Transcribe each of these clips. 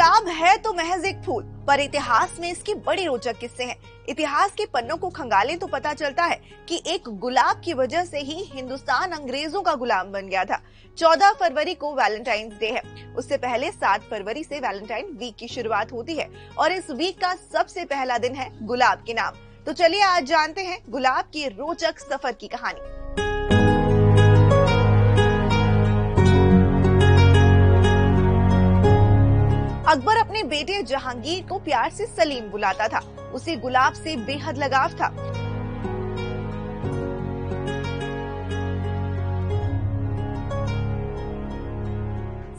गुलाब है तो महज एक फूल, पर इतिहास में इसकी बड़ी रोचक किस्से हैं। इतिहास के पन्नों को खंगालें तो पता चलता है कि एक गुलाब की वजह से ही हिंदुस्तान अंग्रेजों का गुलाम बन गया था। 14 फरवरी को वैलेंटाइंस डे है। उससे पहले 7 फरवरी से वैलेंटाइन वीक की शुरुआत होती है और इस वीक का सबसे पहला दिन है गुलाब के नाम। तो चलिए आज जानते हैं गुलाब की रोचक सफर की कहानी। अकबर अपने बेटे जहांगीर को प्यार से सलीम बुलाता था। उसे गुलाब से बेहद लगाव था।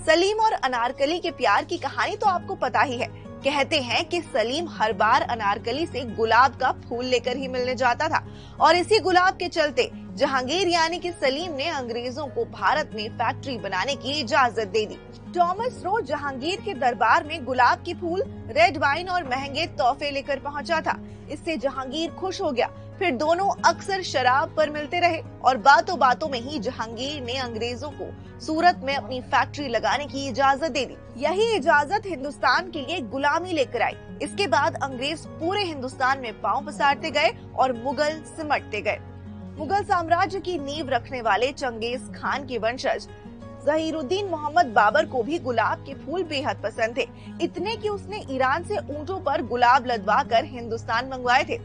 सलीम और अनारकली के प्यार की कहानी तो आपको पता ही है। कहते हैं कि सलीम हर बार अनारकली से गुलाब का फूल लेकर ही मिलने जाता था और इसी गुलाब के चलते जहांगीर यानी कि सलीम ने अंग्रेजों को भारत में फैक्ट्री बनाने की इजाजत दे दी। थॉमस रो जहांगीर के दरबार में गुलाब के फूल, रेड वाइन और महंगे तोहफे लेकर पहुंचा था। इससे जहांगीर खुश हो गया। फिर दोनों अक्सर शराब पर मिलते रहे और बातों बातों में ही जहांगीर ने अंग्रेजों को सूरत में अपनी फैक्ट्री लगाने की इजाजत दे दी। यही इजाजत हिंदुस्तान के लिए गुलामी लेकर आई। इसके बाद अंग्रेज पूरे हिंदुस्तान में पांव पसारते गए और मुगल सिमटते गए। मुगल साम्राज्य की नींव रखने वाले चंगेज खान के वंशज जहीरुद्दीन मोहम्मद बाबर को भी गुलाब के फूल बेहद पसंद थे। इतने कि उसने ईरान से ऊंटों पर गुलाब लदवा कर हिंदुस्तान मंगवाए थे।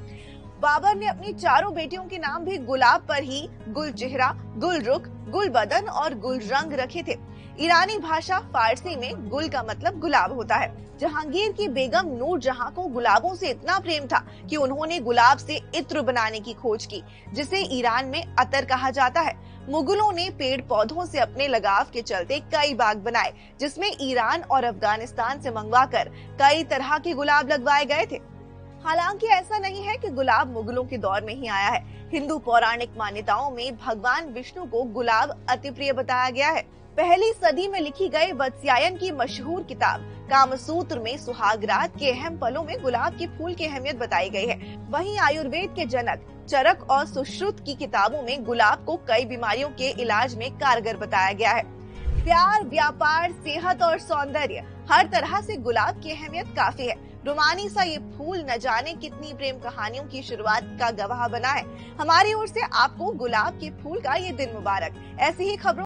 बाबर ने अपनी चारों बेटियों के नाम भी गुलाब पर ही गुल चेहरा, गुल रुख, गुल बदन और गुल रंग रखे थे। ईरानी भाषा फारसी में गुल का मतलब गुलाब होता है। जहांगीर की बेगम नूर जहां को गुलाबों से इतना प्रेम था कि उन्होंने गुलाब से इत्र बनाने की खोज की, जिसे ईरान में अतर कहा जाता है। मुगलों ने पेड़ पौधों से अपने लगाव के चलते कई बाग बनाए, जिसमें ईरान और अफगानिस्तान से मंगवाकर कई तरह के गुलाब लगवाए गए थे। हालांकि ऐसा नहीं है कि गुलाब मुगलों के दौर में ही आया है। हिंदू पौराणिक मान्यताओं में भगवान विष्णु को गुलाब अति प्रिय बताया गया है। पहली सदी में लिखी गई वत्स्यायन की मशहूर किताब कामसूत्र में सुहागरात के अहम पलों में गुलाब के फूल की अहमियत बताई गई है। वहीं आयुर्वेद के जनक चरक और सुश्रुत की किताबों में गुलाब को कई बीमारियों के इलाज में कारगर बताया गया है। प्यार, व्यापार, सेहत और सौंदर्य, हर तरह से गुलाब की अहमियत काफी है। रोमानी सा ये फूल न जाने कितनी प्रेम कहानियों की शुरुआत का गवाह बना है। हमारी ओर से आपको गुलाब के फूल का ये दिन मुबारक। ऐसी ही खबरों